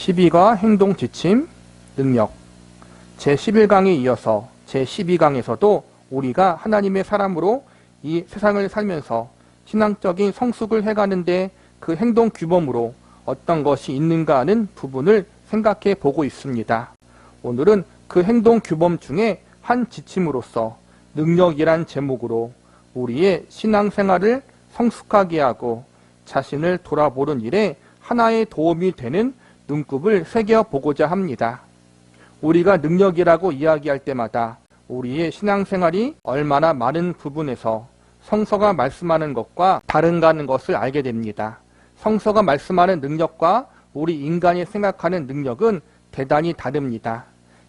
12가 행동 지침, 능력. 제11강에 이어서 제12강에서도 우리가 하나님의 사람으로 이 세상을 살면서 신앙적인 성숙을 해가는데 그 행동 규범으로 어떤 것이 있는가 하는 부분을 생각해 보고 있습니다. 오늘은 그 행동 규범 중에 한 지침으로서 능력이란 제목으로 우리의 신앙생활을 성숙하게 하고 자신을 돌아보는 일에 하나의 도움이 되는 눈곱을 새겨보고자 합니다. 우리가 능력이라고 이야기할 때마다 우리의 신앙생활이 얼마나 많은 부분에서 성서가 말씀하는 것과 다른가 하는 것을 알게 됩니다. 성서가 말씀하는 능력과 우리 인간이 생각하는 능력은 대단히 다릅니다.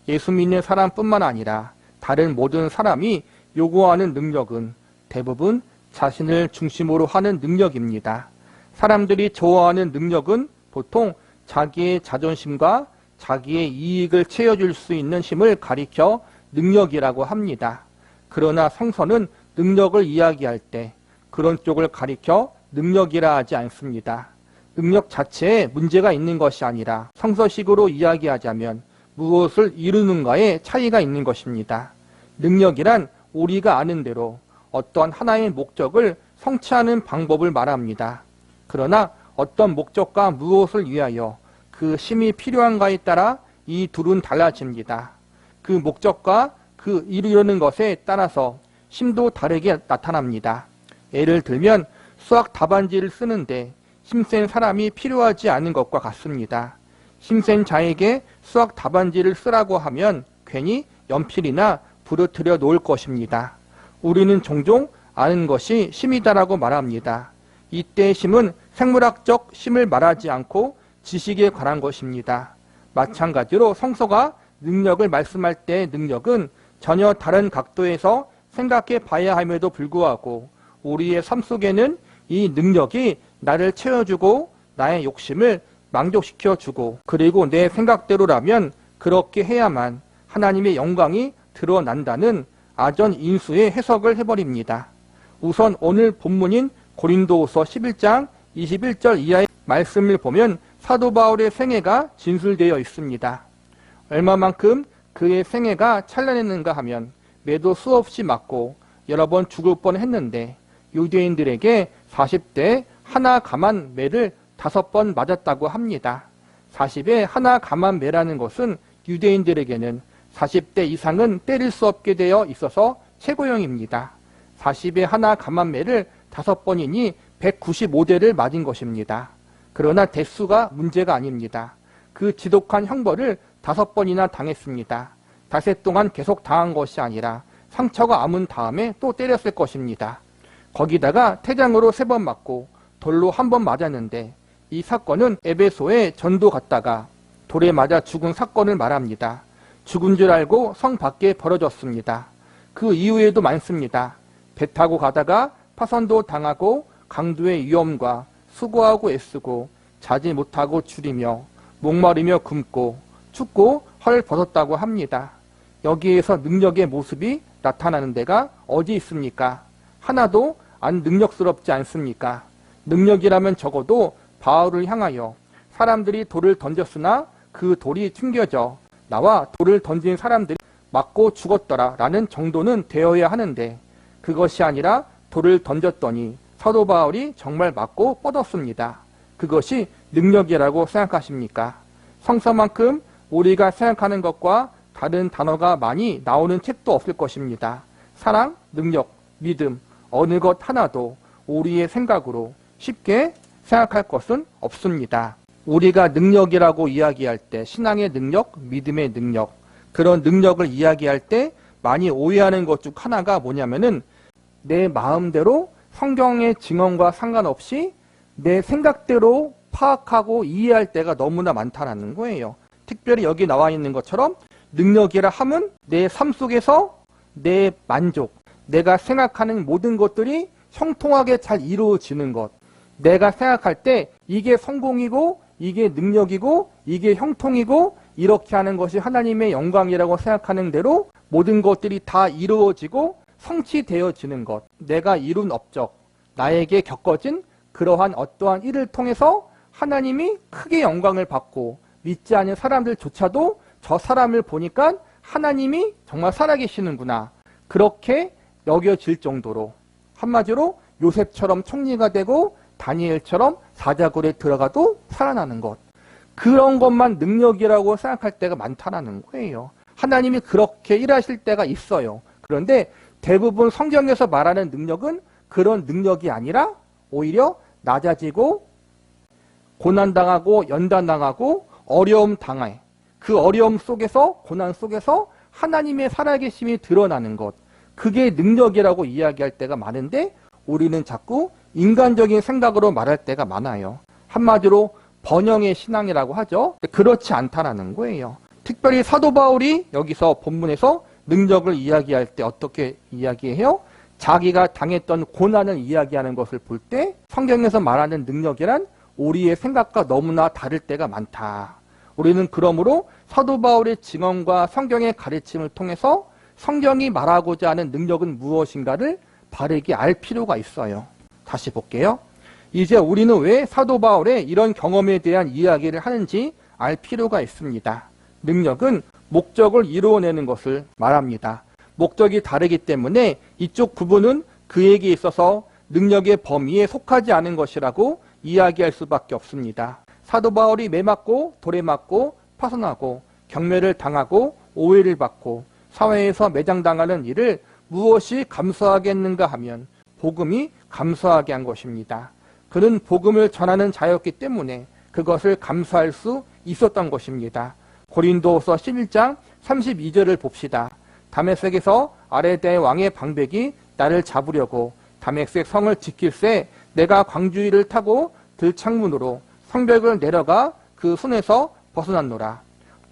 예수 믿는 사람뿐만 아니라 다른 모든 사람이 요구하는 능력은 대부분 자신을 중심으로 하는 능력입니다. 사람들이 좋아하는 능력은 보통 자기의 자존심과 자기의 이익을 채워줄 수 있는 힘을 가리켜 능력이라고 합니다. 그러나 성서는 능력을 이야기할 때 그런 쪽을 가리켜 능력이라 하지 않습니다. 능력 자체에 문제가 있는 것이 아니라 성서식으로 이야기하자면 무엇을 이루는가에 차이가 있는 것입니다. 능력이란 우리가 아는 대로 어떤 하나의 목적을 성취하는 방법을 말합니다. 그러나 어떤 목적과 무엇을 위하여 그 힘이 필요한가에 따라 이 둘은 달라집니다. 그 목적과 그 이루려는 것에 따라서 힘도 다르게 나타납니다. 예를 들면 수학 답안지를 쓰는데 힘센 사람이 필요하지 않은 것과 같습니다. 힘센 자에게 수학 답안지를 쓰라고 하면 괜히 연필이나 부러뜨려 놓을 것입니다. 우리는 종종 아는 것이 힘이다라고 말합니다. 이때의 힘은 생물학적 힘을 말하지 않고 지식에 관한 것입니다. 마찬가지로 성서가 능력을 말씀할 때의 능력은 전혀 다른 각도에서 생각해 봐야 함에도 불구하고 우리의 삶 속에는 이 능력이 나를 채워주고 나의 욕심을 만족시켜주고 그리고 내 생각대로라면 그렇게 해야만 하나님의 영광이 드러난다는 아전인수의 해석을 해버립니다. 우선 오늘 본문인 고린도후서 11장 21절 이하의 말씀을 보면 사도 바울의 생애가 진술되어 있습니다. 얼마만큼 그의 생애가 찬란했는가 하면 매도 수없이 맞고 여러 번 죽을 뻔했는데 유대인들에게 40대 하나 감한 매를 5번 맞았다고 합니다. 40에 하나 감한 매라는 것은 유대인들에게는 40대 이상은 때릴 수 없게 되어 있어서 최고형입니다. 40에 하나 감한 매를 5번이니 195대를 맞은 것입니다. 그러나 대수가 문제가 아닙니다. 그 지독한 형벌을 5번이나 당했습니다. 닷새 동안 계속 당한 것이 아니라 상처가 아문 다음에 또 때렸을 것입니다. 거기다가 태장으로 3번 맞고 돌로 1번 맞았는데 이 사건은 에베소에 전도 갔다가 돌에 맞아 죽은 사건을 말합니다. 죽은 줄 알고 성 밖에 벌어졌습니다. 그 이후에도 많습니다. 배 타고 가다가 파선도 당하고 강도의 위험과 수고하고 애쓰고 자지 못하고 줄이며 목마르며 굶고 춥고 헐 벗었다고 합니다. 여기에서 능력의 모습이 나타나는 데가 어디 있습니까? 하나도 안 능력스럽지 않습니까? 능력이라면 적어도 바울을 향하여 사람들이 돌을 던졌으나 그 돌이 튕겨져 나와 돌을 던진 사람들이 맞고 죽었더라 라는 정도는 되어야 하는데 그것이 아니라 돌을 던졌더니 사도 바울이 정말 맞고 뻗었습니다. 그것이 능력이라고 생각하십니까? 성서만큼 우리가 생각하는 것과 다른 단어가 많이 나오는 책도 없을 것입니다. 사랑, 능력, 믿음 어느 것 하나도 우리의 생각으로 쉽게 생각할 것은 없습니다. 우리가 능력이라고 이야기할 때 신앙의 능력, 믿음의 능력 그런 능력을 이야기할 때 많이 오해하는 것 중 하나가 뭐냐면은 내 마음대로 성경의 증언과 상관없이 내 생각대로 파악하고 이해할 때가 너무나 많다라는 거예요. 특별히 여기 나와 있는 것처럼 능력이라 함은 내 삶 속에서 내 만족, 내가 생각하는 모든 것들이 형통하게 잘 이루어지는 것. 내가 생각할 때 이게 성공이고 이게 능력이고 이게 형통이고 이렇게 하는 것이 하나님의 영광이라고 생각하는 대로 모든 것들이 다 이루어지고 성취되어지는 것. 내가 이룬 업적, 나에게 겪어진 그러한 어떠한 일을 통해서 하나님이 크게 영광을 받고 믿지 않는 사람들조차도 저 사람을 보니까 하나님이 정말 살아계시는구나, 그렇게 여겨질 정도로, 한마디로 요셉처럼 총리가 되고 다니엘처럼 사자굴에 들어가도 살아나는 것, 그런 것만 능력이라고 생각할 때가 많다라는 거예요. 하나님이 그렇게 일하실 때가 있어요. 그런데 대부분 성경에서 말하는 능력은 그런 능력이 아니라 오히려 낮아지고 고난당하고 연단당하고 어려움 당해, 그 어려움 속에서, 고난 속에서 하나님의 살아계심이 드러나는 것, 그게 능력이라고 이야기할 때가 많은데 우리는 자꾸 인간적인 생각으로 말할 때가 많아요. 한마디로 번영의 신앙이라고 하죠. 그렇지 않다라는 거예요. 특별히 사도 바울이 여기서 본문에서 능력을 이야기할 때 어떻게 이야기해요? 자기가 당했던 고난을 이야기하는 것을 볼 때 성경에서 말하는 능력이란 우리의 생각과 너무나 다를 때가 많다. 우리는 그러므로 사도 바울의 증언과 성경의 가르침을 통해서 성경이 말하고자 하는 능력은 무엇인가를 바르게 알 필요가 있어요. 다시 볼게요. 이제 우리는 왜 사도 바울의 이런 경험에 대한 이야기를 하는지 알 필요가 있습니다. 능력은 목적을 이루어내는 것을 말합니다. 목적이 다르기 때문에 이쪽 부분은 그에게 있어서 능력의 범위에 속하지 않은 것이라고 이야기할 수밖에 없습니다. 사도 바울이 매 맞고 돌에 맞고 파손하고 경매를 당하고 오해를 받고 사회에서 매장당하는 일을 무엇이 감수하겠는가 하면 복음이 감수하게 한 것입니다. 그는 복음을 전하는 자였기 때문에 그것을 감수할 수 있었던 것입니다. 고린도후서 11장 32절을 봅시다. 다메섹에서 아레데 왕의 방백이 나를 잡으려고 다메섹 성을 지킬새 내가 광주리를 타고 들창문으로 성벽을 내려가 그 손에서 벗어났노라.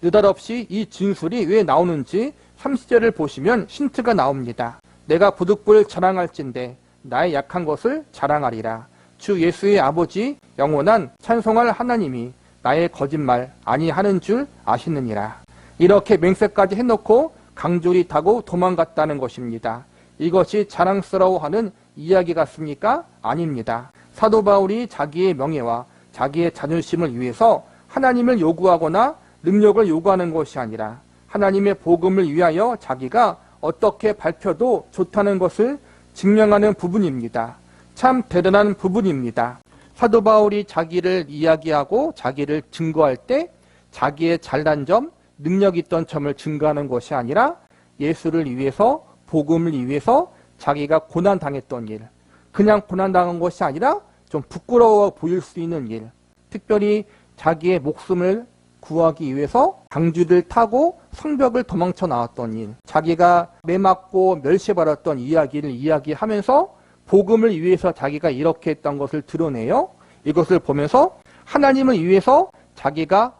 느닷없이 이 진술이 왜 나오는지 30절을 보시면 힌트가 나옵니다. 내가 부득불 자랑할진대 나의 약한 것을 자랑하리라. 주 예수의 아버지 영원한 찬송할 하나님이 나의 거짓말 아니하는 줄 아시느니라. 이렇게 맹세까지 해놓고 강조리 타고 도망갔다는 것입니다. 이것이 자랑스러워하는 이야기 같습니까? 아닙니다. 사도 바울이 자기의 명예와 자기의 자존심을 위해서 하나님을 요구하거나 능력을 요구하는 것이 아니라 하나님의 복음을 위하여 자기가 어떻게 밝혀도 좋다는 것을 증명하는 부분입니다. 참 대단한 부분입니다. 사도 바울이 자기를 이야기하고 자기를 증거할 때 자기의 잘난 점, 능력 있던 점을 증거하는 것이 아니라 예수를 위해서, 복음을 위해서 자기가 고난당했던 일, 그냥 고난당한 것이 아니라 좀 부끄러워 보일 수 있는 일, 특별히 자기의 목숨을 구하기 위해서 강주를 타고 성벽을 도망쳐 나왔던 일, 자기가 매맞고 멸시받았던 이야기를 이야기하면서 복음을 위해서 자기가 이렇게 했던 것을 드러내요. 이것을 보면서 하나님을 위해서 자기가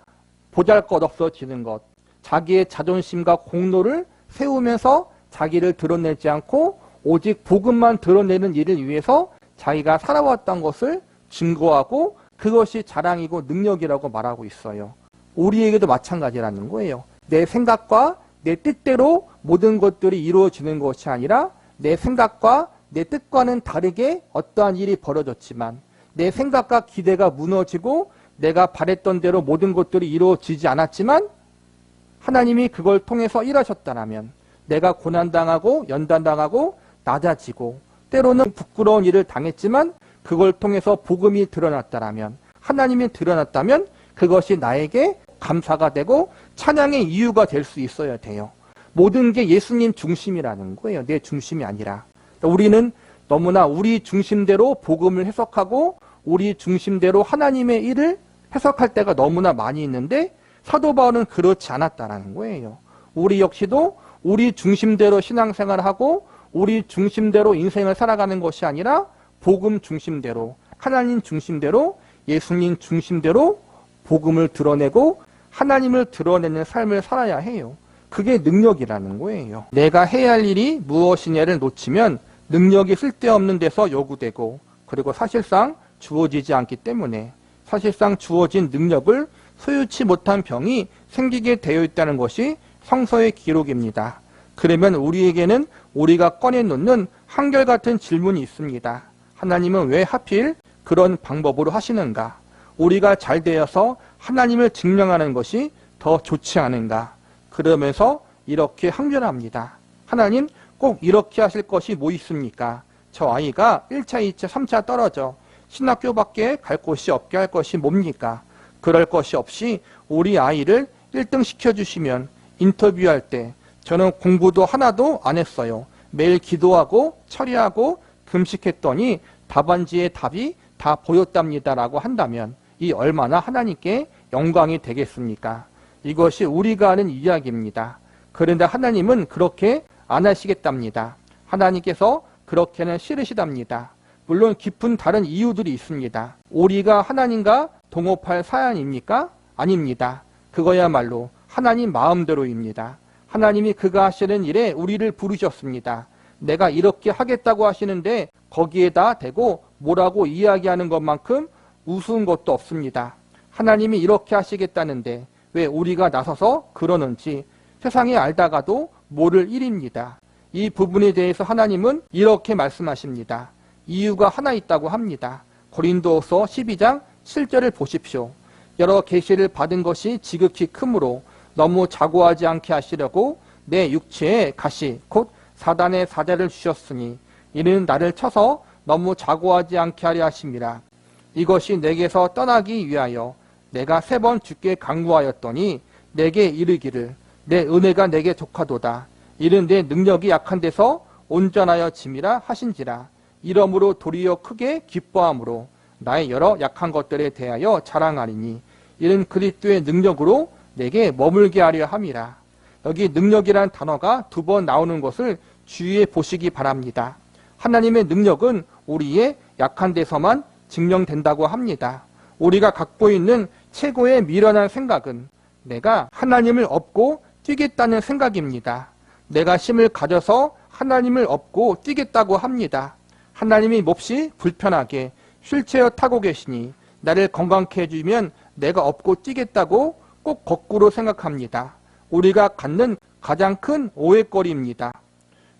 보잘것없어지는 것, 자기의 자존심과 공로를 세우면서 자기를 드러내지 않고 오직 복음만 드러내는 일을 위해서 자기가 살아왔던 것을 증거하고 그것이 자랑이고 능력이라고 말하고 있어요. 우리에게도 마찬가지라는 거예요. 내 생각과 내 뜻대로 모든 것들이 이루어지는 것이 아니라 내 생각과 내 뜻과는 다르게 어떠한 일이 벌어졌지만 내 생각과 기대가 무너지고 내가 바랬던 대로 모든 것들이 이루어지지 않았지만 하나님이 그걸 통해서 일하셨다면 내가 고난당하고 연단당하고 낮아지고 때로는 부끄러운 일을 당했지만 그걸 통해서 복음이 드러났다면 하나님이 드러났다면 그것이 나에게 감사가 되고 찬양의 이유가 될 수 있어야 돼요. 모든 게 예수님 중심이라는 거예요. 내 중심이 아니라. 우리는 너무나 우리 중심대로 복음을 해석하고 우리 중심대로 하나님의 일을 해석할 때가 너무나 많이 있는데 사도 바울은 그렇지 않았다는 거예요. 우리 역시도 우리 중심대로 신앙생활하고 우리 중심대로 인생을 살아가는 것이 아니라 복음 중심대로, 하나님 중심대로, 예수님 중심대로 복음을 드러내고 하나님을 드러내는 삶을 살아야 해요. 그게 능력이라는 거예요. 내가 해야 할 일이 무엇이냐를 놓치면 능력이 쓸데없는 데서 요구되고 그리고 사실상 주어지지 않기 때문에 사실상 주어진 능력을 소유치 못한 병이 생기게 되어 있다는 것이 성서의 기록입니다. 그러면 우리에게는 우리가 꺼내놓는 한결같은 질문이 있습니다. 하나님은 왜 하필 그런 방법으로 하시는가? 우리가 잘 되어서 하나님을 증명하는 것이 더 좋지 않은가. 그러면서 이렇게 항변합니다. 하나님 꼭 이렇게 하실 것이 뭐 있습니까? 저 아이가 1차, 2차, 3차 떨어져 신학교밖에 갈 곳이 없게 할 것이 뭡니까? 그럴 것이 없이 우리 아이를 1등 시켜주시면 인터뷰할 때 저는 공부도 하나도 안 했어요. 매일 기도하고 처리하고 금식했더니 답안지의 답이 다 보였답니다라고 한다면 이 얼마나 하나님께 영광이 되겠습니까? 이것이 우리가 하는 이야기입니다. 그런데 하나님은 그렇게 안 하시겠답니다. 하나님께서 그렇게는 싫으시답니다. 물론 깊은 다른 이유들이 있습니다. 우리가 하나님과 동업할 사안입니까? 아닙니다. 그거야말로 하나님 마음대로입니다. 하나님이 그가 하시는 일에 우리를 부르셨습니다. 내가 이렇게 하겠다고 하시는데 거기에다 대고 뭐라고 이야기하는 것만큼 우스운 것도 없습니다. 하나님이 이렇게 하시겠다는데 왜 우리가 나서서 그러는지 세상에 알다가도 모를 일입니다. 이 부분에 대해서 하나님은 이렇게 말씀하십니다. 이유가 하나 있다고 합니다. 고린도후서 12장 7절을 보십시오. 여러 계시를 받은 것이 지극히 크므로 너무 자고하지 않게 하시려고 내 육체에 가시 곧 사단의 사자를 주셨으니 이는 나를 쳐서 너무 자고하지 않게 하려 하심이라. 이것이 내게서 떠나기 위하여 내가 3번 주께 강구하였더니 내게 이르기를 내 은혜가 내게 족하도다. 이는 내 능력이 약한 데서 온전하여 짐이라 하신지라. 이러므로 도리어 크게 기뻐함으로 나의 여러 약한 것들에 대하여 자랑하리니 이는 그리스도의 능력으로 내게 머물게 하려 함이라. 여기 능력이란 단어가 2번 나오는 것을 주의해 보시기 바랍니다. 하나님의 능력은 우리의 약한 데서만 증명된다고 합니다. 우리가 갖고 있는 최고의 미련한 생각은 내가 하나님을 업고 뛰겠다는 생각입니다. 내가 힘을 가져서 하나님을 업고 뛰겠다고 합니다. 하나님이 몹시 불편하게 휠체어 타고 계시니 나를 건강케 해주면 내가 업고 뛰겠다고 꼭 거꾸로 생각합니다. 우리가 갖는 가장 큰 오해거리입니다.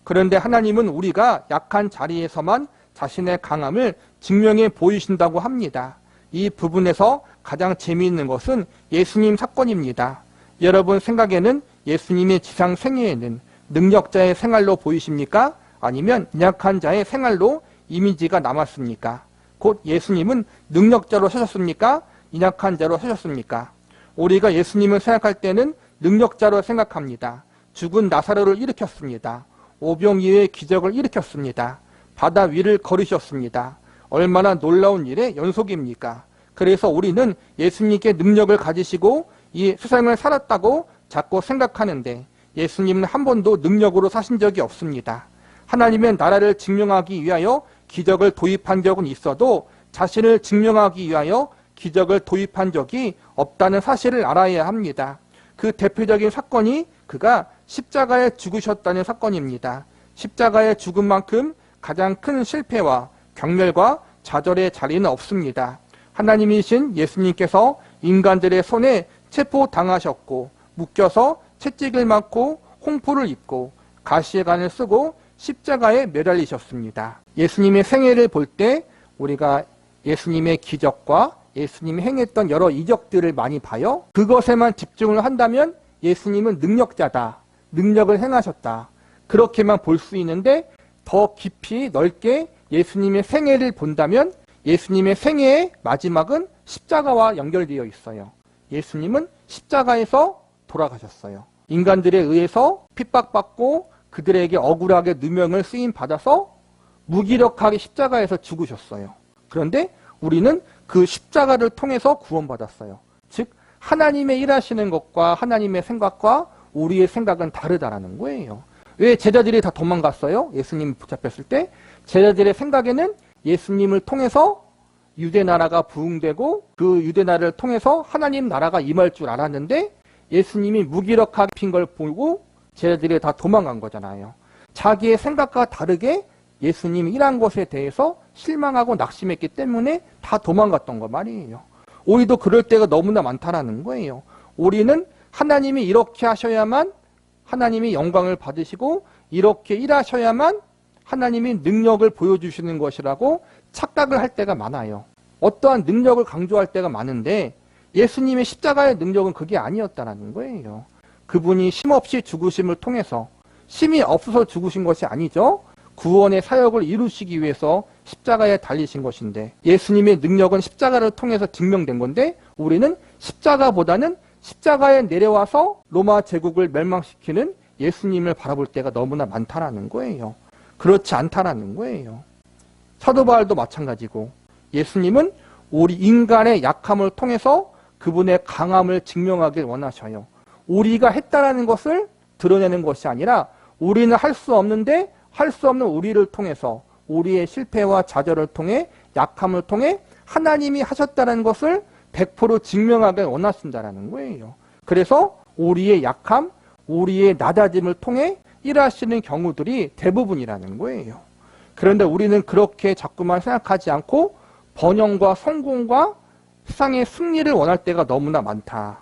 그런데 하나님은 우리가 약한 자리에서만 자신의 강함을 증명해 보이신다고 합니다. 이 부분에서 가장 재미있는 것은 예수님 사건입니다. 여러분 생각에는 예수님의 지상 생애에는 능력자의 생활로 보이십니까? 아니면 약한 자의 생활로 이미지가 남았습니까? 곧 예수님은 능력자로 서셨습니까? 인약한 자로 서셨습니까? 우리가 예수님을 생각할 때는 능력자로 생각합니다. 죽은 나사로를 일으켰습니다. 오병이어의 기적을 일으켰습니다. 바다 위를 걸으셨습니다. 얼마나 놀라운 일의 연속입니까? 그래서 우리는 예수님께 능력을 가지시고 이 세상을 살았다고 자꾸 생각하는데 예수님은 한 번도 능력으로 사신 적이 없습니다. 하나님의 나라를 증명하기 위하여 기적을 도입한 적은 있어도 자신을 증명하기 위하여 기적을 도입한 적이 없다는 사실을 알아야 합니다. 그 대표적인 사건이 그가 십자가에 죽으셨다는 사건입니다. 십자가에 죽은 만큼 가장 큰 실패와 경멸과 좌절의 자리는 없습니다. 하나님이신 예수님께서 인간들의 손에 체포당하셨고 묶여서 채찍을 맞고 홍포를 입고 가시의 간을 쓰고 십자가에 매달리셨습니다. 예수님의 생애를 볼 때 우리가 예수님의 기적과 예수님이 행했던 여러 이적들을 많이 봐요. 그것에만 집중을 한다면 예수님은 능력자다. 능력을 행하셨다. 그렇게만 볼 수 있는데 더 깊이 넓게 예수님의 생애를 본다면 예수님의 생애의 마지막은 십자가와 연결되어 있어요. 예수님은 십자가에서 돌아가셨어요. 인간들에 의해서 핍박받고 그들에게 억울하게 누명을 쓰임받아서 무기력하게 십자가에서 죽으셨어요. 그런데 우리는 그 십자가를 통해서 구원받았어요. 즉 하나님의 일하시는 것과 하나님의 생각과 우리의 생각은 다르다라는 거예요. 왜 제자들이 다 도망갔어요? 예수님이 붙잡혔을 때 제자들의 생각에는 예수님을 통해서 유대 나라가 부흥되고 그 유대 나라를 통해서 하나님 나라가 임할 줄 알았는데 예수님이 무기력하게 핀 걸 보고 제자들이 다 도망간 거잖아요. 자기의 생각과 다르게 예수님이 일한 것에 대해서 실망하고 낙심했기 때문에 다 도망갔던 거 말이에요. 우리도 그럴 때가 너무나 많다라는 거예요. 우리는 하나님이 이렇게 하셔야만 하나님이 영광을 받으시고 이렇게 일하셔야만 하나님이 능력을 보여주시는 것이라고 착각을 할 때가 많아요. 어떠한 능력을 강조할 때가 많은데 예수님의 십자가의 능력은 그게 아니었다는 거예요. 그분이 쉼없이 죽으심을 통해서, 쉼이 없어서 죽으신 것이 아니죠. 구원의 사역을 이루시기 위해서 십자가에 달리신 것인데, 예수님의 능력은 십자가를 통해서 증명된 건데, 우리는 십자가보다는 십자가에 내려와서 로마 제국을 멸망시키는 예수님을 바라볼 때가 너무나 많다라는 거예요. 그렇지 않다라는 거예요. 사도 바울도 마찬가지고, 예수님은 우리 인간의 약함을 통해서 그분의 강함을 증명하길 원하셔요. 우리가 했다라는 것을 드러내는 것이 아니라, 우리는 할 수 없는데 할 수 없는 우리를 통해서, 우리의 실패와 좌절을 통해, 약함을 통해 하나님이 하셨다는 것을 100% 증명하길 원하신다라는 거예요. 그래서 우리의 약함, 우리의 낮아짐을 통해 일하시는 경우들이 대부분이라는 거예요. 그런데 우리는 그렇게 자꾸만 생각하지 않고 번영과 성공과 세상의 승리를 원할 때가 너무나 많다.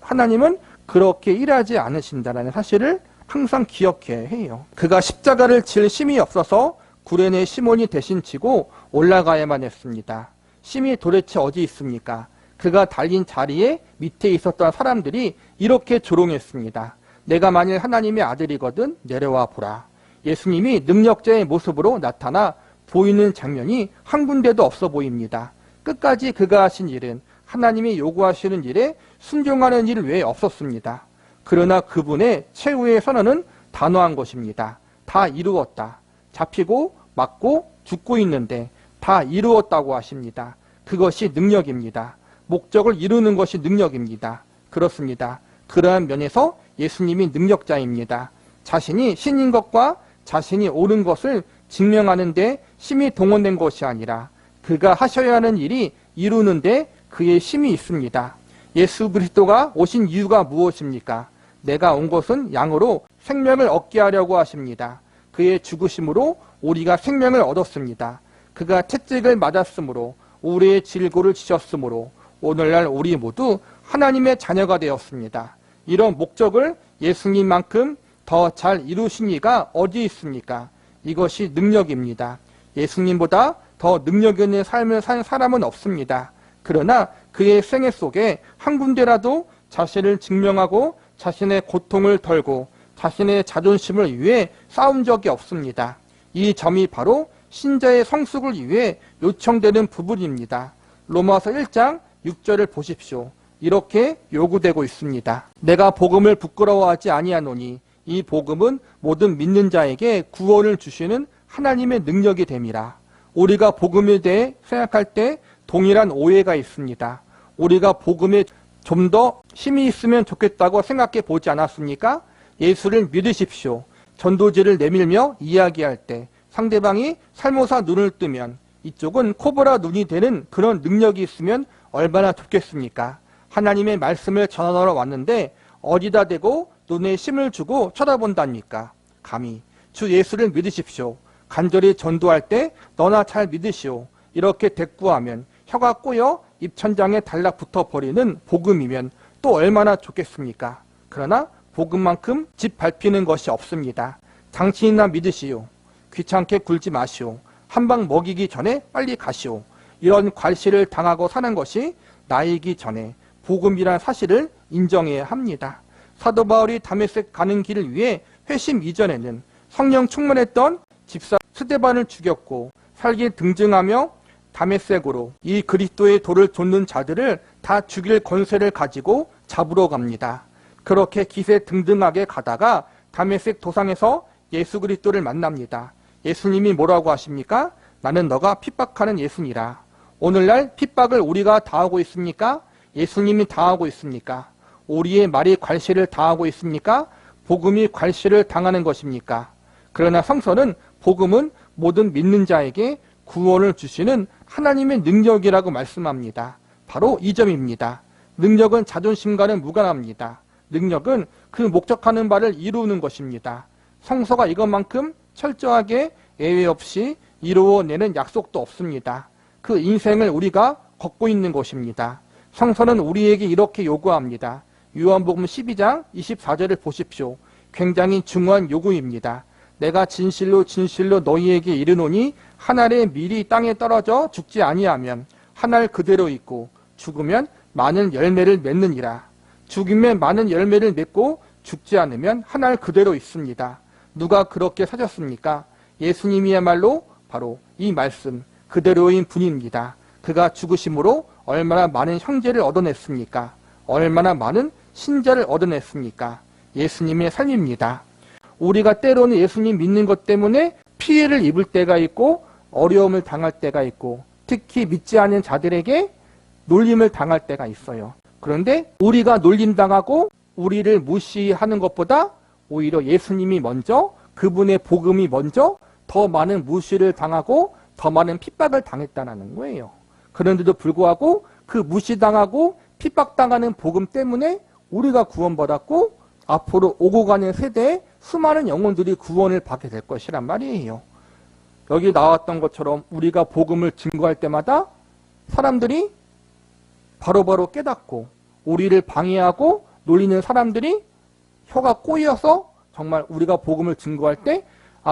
하나님은 그렇게 일하지 않으신다는 사실을 항상 기억해야 해요. 그가 십자가를 질 힘이 없어서 구레네 시몬이 대신 지고 올라가야만 했습니다. 심이 도대체 어디 있습니까? 그가 달린 자리에 밑에 있었던 사람들이 이렇게 조롱했습니다. 내가 만일 하나님의 아들이거든 내려와 보라. 예수님이 능력자의 모습으로 나타나 보이는 장면이 한 군데도 없어 보입니다. 끝까지 그가 하신 일은 하나님이 요구하시는 일에 순종하는 일 외에 없었습니다. 그러나 그분의 최후의 선언은 단호한 것입니다. 다 이루었다. 잡히고 맞고 죽고 있는데 다 이루었다고 하십니다. 그것이 능력입니다. 목적을 이루는 것이 능력입니다. 그렇습니다. 그러한 면에서 예수님이 능력자입니다. 자신이 신인 것과 자신이 옳은 것을 증명하는데 힘이 동원된 것이 아니라 그가 하셔야 하는 일이 이루는데 그의 힘이 있습니다. 예수 그리스도가 오신 이유가 무엇입니까? 내가 온 것은 양으로 생명을 얻게 하려고 하십니다. 그의 죽으심으로 우리가 생명을 얻었습니다. 그가 채찍을 맞았으므로 우리의 질고를 지셨으므로 오늘날 우리 모두 하나님의 자녀가 되었습니다. 이런 목적을 예수님만큼 더 잘 이루신 이가 어디 있습니까? 이것이 능력입니다. 예수님보다 더 능력 있는 삶을 산 사람은 없습니다. 그러나 그의 생애 속에 한 군데라도 자신을 증명하고 자신의 고통을 덜고 자신의 자존심을 위해 싸운 적이 없습니다. 이 점이 바로 신자의 성숙을 위해 요청되는 부분입니다. 로마서 1장 6절을 보십시오. 이렇게 요구되고 있습니다. 내가 복음을 부끄러워하지 아니하노니 이 복음은 모든 믿는 자에게 구원을 주시는 하나님의 능력이 됨이라. 우리가 복음에 대해 생각할 때 동일한 오해가 있습니다. 우리가 복음에 좀 더 힘이 있으면 좋겠다고 생각해 보지 않았습니까? 예수를 믿으십시오. 전도지를 내밀며 이야기할 때 상대방이 살모사 눈을 뜨면 이쪽은 코브라 눈이 되는 그런 능력이 있으면 얼마나 좋겠습니까? 하나님의 말씀을 전하러 왔는데 어디다 대고 눈에 힘을 주고 쳐다본답니까? 감히 주 예수를 믿으십시오. 간절히 전도할 때 너나 잘 믿으시오. 이렇게 대꾸하면 혀가 꼬여 입천장에 달라붙어 버리는 복음이면 또 얼마나 좋겠습니까? 그러나 복음만큼 집 밟히는 것이 없습니다. 당신이나 믿으시오. 귀찮게 굴지 마시오. 한 방 먹이기 전에 빨리 가시오. 이런 괄시를 당하고 사는 것이 나이기 전에 복음이란 사실을 인정해야 합니다. 사도 바울이 다메섹 가는 길을 위해 회심 이전에는 성령 충만했던 집사 스데반을 죽였고 살기 등증하며 다메섹으로 이 그리스도의 도를 좇는 자들을 다 죽일 권세를 가지고 잡으러 갑니다. 그렇게 기세 등등하게 가다가 다메섹 도상에서 예수 그리스도를 만납니다. 예수님이 뭐라고 하십니까? 나는 너가 핍박하는 예수니라. 오늘날 핍박을 우리가 다하고 있습니까? 예수님이 다하고 있습니까? 우리의 말이 괄시를 당하고 있습니까? 복음이 괄시를 당하는 것입니까? 그러나 성서는 복음은 모든 믿는 자에게 구원을 주시는 하나님의 능력이라고 말씀합니다. 바로 이 점입니다. 능력은 자존심과는 무관합니다. 능력은 그 목적하는 바를 이루는 것입니다. 성서가 이것만큼 철저하게 예외 없이 이루어내는 약속도 없습니다. 그 인생을 우리가 걷고 있는 것입니다. 성서는 우리에게 이렇게 요구합니다. 요한복음 12장 24절을 보십시오. 굉장히 중요한 요구입니다. 내가 진실로 진실로 너희에게 이르노니 한 알의 밀이 땅에 떨어져 죽지 아니하면 한 알 그대로 있고 죽으면 많은 열매를 맺느니라. 죽으면 많은 열매를 맺고 죽지 않으면 하늘 그대로 있습니다. 누가 그렇게 사셨습니까? 예수님이야말로 바로 이 말씀 그대로인 분입니다. 그가 죽으심으로 얼마나 많은 형제를 얻어냈습니까? 얼마나 많은 신자를 얻어냈습니까? 예수님의 삶입니다. 우리가 때로는 예수님 믿는 것 때문에 피해를 입을 때가 있고 어려움을 당할 때가 있고 특히 믿지 않은 자들에게 놀림을 당할 때가 있어요. 그런데 우리가 놀림당하고 우리를 무시하는 것보다 오히려 예수님이 먼저, 그분의 복음이 먼저 더 많은 무시를 당하고 더 많은 핍박을 당했다는 거예요. 그런데도 불구하고 그 무시당하고 핍박당하는 복음 때문에 우리가 구원받았고 앞으로 오고 가는 세대에 수많은 영혼들이 구원을 받게 될 것이란 말이에요. 여기 나왔던 것처럼 우리가 복음을 증거할 때마다 사람들이 바로바로 깨닫고 우리를 방해하고 놀리는 사람들이 혀가 꼬여서 정말 우리가 복음을 증거할 때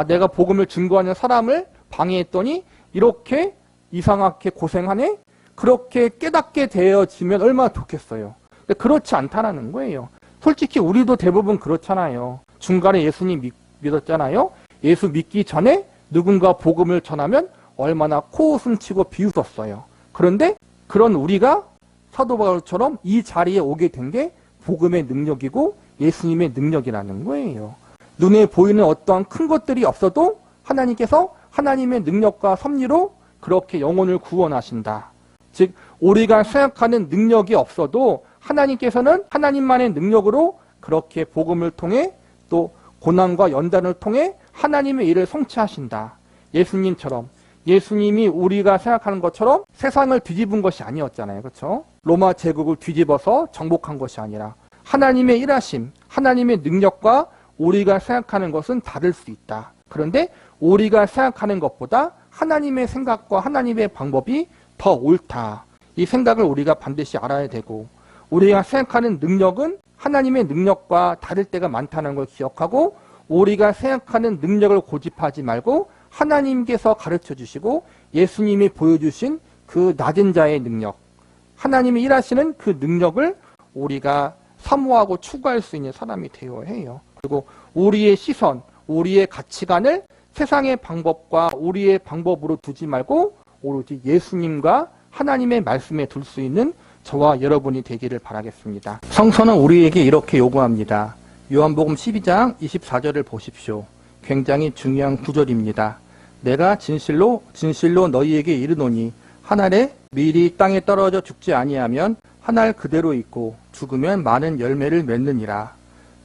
내가 복음을 증거하는 사람을 방해했더니 이렇게 이상하게 고생하네? 그렇게 깨닫게 되어지면 얼마나 좋겠어요. 근데 그렇지 않다라는 거예요. 솔직히 우리도 대부분 그렇잖아요. 중간에 예수님 믿었잖아요. 예수 믿기 전에 누군가 복음을 전하면 얼마나 코웃음 치고 비웃었어요. 그런데 그런 우리가 사도 바울처럼 이 자리에 오게 된 게 복음의 능력이고 예수님의 능력이라는 거예요. 눈에 보이는 어떠한 큰 것들이 없어도 하나님께서 하나님의 능력과 섭리로 그렇게 영혼을 구원하신다. 즉 우리가 생각하는 능력이 없어도 하나님께서는 하나님만의 능력으로 그렇게 복음을 통해 또 고난과 연단을 통해 하나님의 일을 성취하신다. 예수님처럼 예수님이 우리가 생각하는 것처럼 세상을 뒤집은 것이 아니었잖아요. 그렇죠? 로마 제국을 뒤집어서 정복한 것이 아니라 하나님의 일하심, 하나님의 능력과 우리가 생각하는 것은 다를 수 있다. 그런데 우리가 생각하는 것보다 하나님의 생각과 하나님의 방법이 더 옳다. 이 생각을 우리가 반드시 알아야 되고 우리가 생각하는 능력은 하나님의 능력과 다를 때가 많다는 걸 기억하고 우리가 생각하는 능력을 고집하지 말고 하나님께서 가르쳐 주시고 예수님이 보여주신 그 낮은 자의 능력, 하나님이 일하시는 그 능력을 우리가 사모하고 추구할 수 있는 사람이 되어야 해요. 그리고 우리의 시선, 우리의 가치관을 세상의 방법과 우리의 방법으로 두지 말고 오로지 예수님과 하나님의 말씀에 둘 수 있는 저와 여러분이 되기를 바라겠습니다. 성서는 우리에게 이렇게 요구합니다. 요한복음 12장 24절을 보십시오. 굉장히 중요한 구절입니다. 내가 진실로 너희에게 이르노니 한 알에 밀이 땅에 떨어져 죽지 아니하면 한 알 그대로 있고 죽으면 많은 열매를 맺느니라.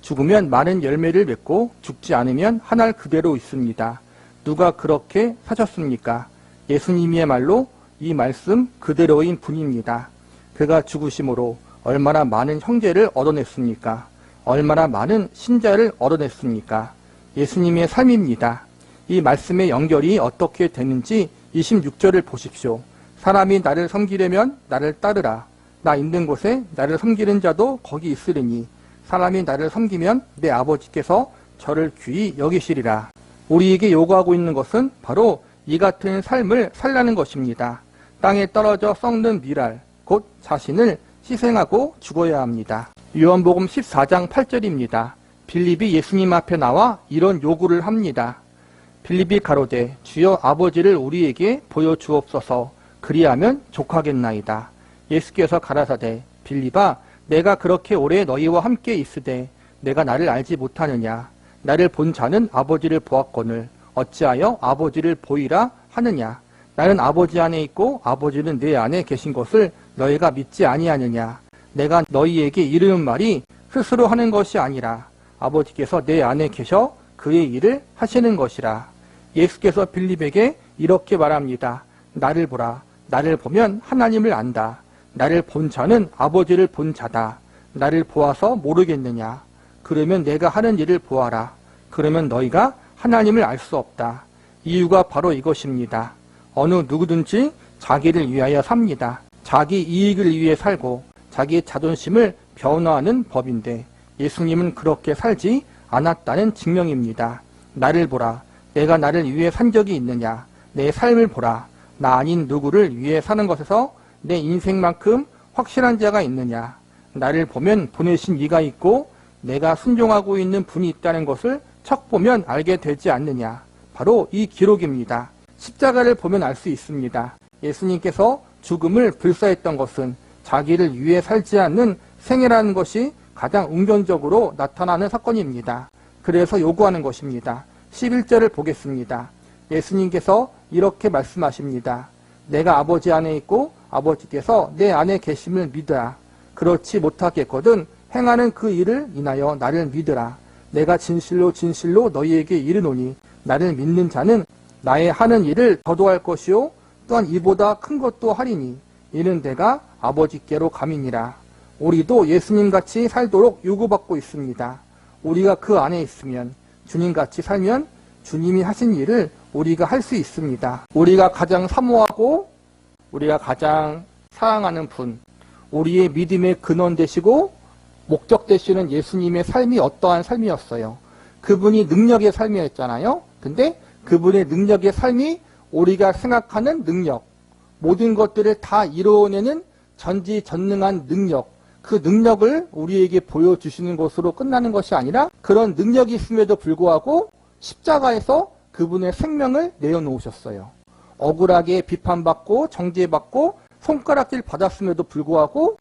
죽으면 많은 열매를 맺고 죽지 않으면 한 알 그대로 있습니다. 누가 그렇게 사셨습니까? 예수님이야말로 이 말씀 그대로인 분입니다. 그가 죽으심으로 얼마나 많은 형제를 얻어냈습니까? 얼마나 많은 신자를 얻어냈습니까? 예수님의 삶입니다. 이 말씀의 연결이 어떻게 되는지 26절을 보십시오. 사람이 나를 섬기려면 나를 따르라. 나 있는 곳에 나를 섬기는 자도 거기 있으리니 사람이 나를 섬기면 내 아버지께서 저를 귀히 여기시리라. 우리에게 요구하고 있는 것은 바로 이 같은 삶을 살라는 것입니다. 땅에 떨어져 썩는 밀알, 곧 자신을 희생하고 죽어야 합니다. 요한복음 14장 8절입니다. 빌립이 예수님 앞에 나와 이런 요구를 합니다. 빌립이 가로되 주여 아버지를 우리에게 보여주옵소서. 그리하면 족하겠나이다. 예수께서 가라사대 빌립아 내가 그렇게 오래 너희와 함께 있으되 내가 나를 알지 못하느냐. 나를 본 자는 아버지를 보았거늘 어찌하여 아버지를 보이라 하느냐. 나는 아버지 안에 있고 아버지는 내 안에 계신 것을 너희가 믿지 아니하느냐. 내가 너희에게 이르는 말이 스스로 하는 것이 아니라 아버지께서 내 안에 계셔 그의 일을 하시는 것이라. 예수께서 빌립에게 이렇게 말합니다. 나를 보라. 나를 보면 하나님을 안다. 나를 본 자는 아버지를 본 자다. 나를 보아서 모르겠느냐. 그러면 내가 하는 일을 보아라. 그러면 너희가 하나님을 알 수 없다. 이유가 바로 이것입니다. 어느 누구든지 자기를 위하여 삽니다. 자기 이익을 위해 살고 자기의 자존심을 변화하는 법인데 예수님은 그렇게 살지 않았다는 증명입니다. 나를 보라. 내가 나를 위해 산 적이 있느냐. 내 삶을 보라. 나 아닌 누구를 위해 사는 것에서 내 인생만큼 확실한 자가 있느냐? 나를 보면 보내신 이가 있고 내가 순종하고 있는 분이 있다는 것을 척 보면 알게 되지 않느냐? 바로 이 기록입니다. 십자가를 보면 알 수 있습니다. 예수님께서 죽음을 불사했던 것은 자기를 위해 살지 않는 생애라는 것이 가장 응전적으로 나타나는 사건입니다. 그래서 요구하는 것입니다. 11절을 보겠습니다. 예수님께서 이렇게 말씀하십니다. 내가 아버지 안에 있고 아버지께서 내 안에 계심을 믿으라. 그렇지 못하겠거든 행하는 그 일을 인하여 나를 믿으라. 내가 진실로 진실로 너희에게 이르노니 나를 믿는 자는 나의 하는 일을 더도 할 것이요 또한 이보다 큰 것도 하리니 이는 내가 아버지께로 감이니라. 우리도 예수님같이 살도록 요구받고 있습니다. 우리가 그 안에 있으면 주님같이 살면 주님이 하신 일을 우리가 할 수 있습니다. 우리가 가장 사모하고 우리가 가장 사랑하는 분, 우리의 믿음의 근원 되시고 목적 되시는 예수님의 삶이 어떠한 삶이었어요? 그분이 능력의 삶이었잖아요. 근데 그분의 능력의 삶이 우리가 생각하는 능력, 모든 것들을 다 이루어내는 전지전능한 능력, 그 능력을 우리에게 보여주시는 것으로 끝나는 것이 아니라 그런 능력이 있음에도 불구하고 십자가에서 그분의 생명을 내어놓으셨어요. 억울하게 비판받고 정죄받고 손가락질 받았음에도 불구하고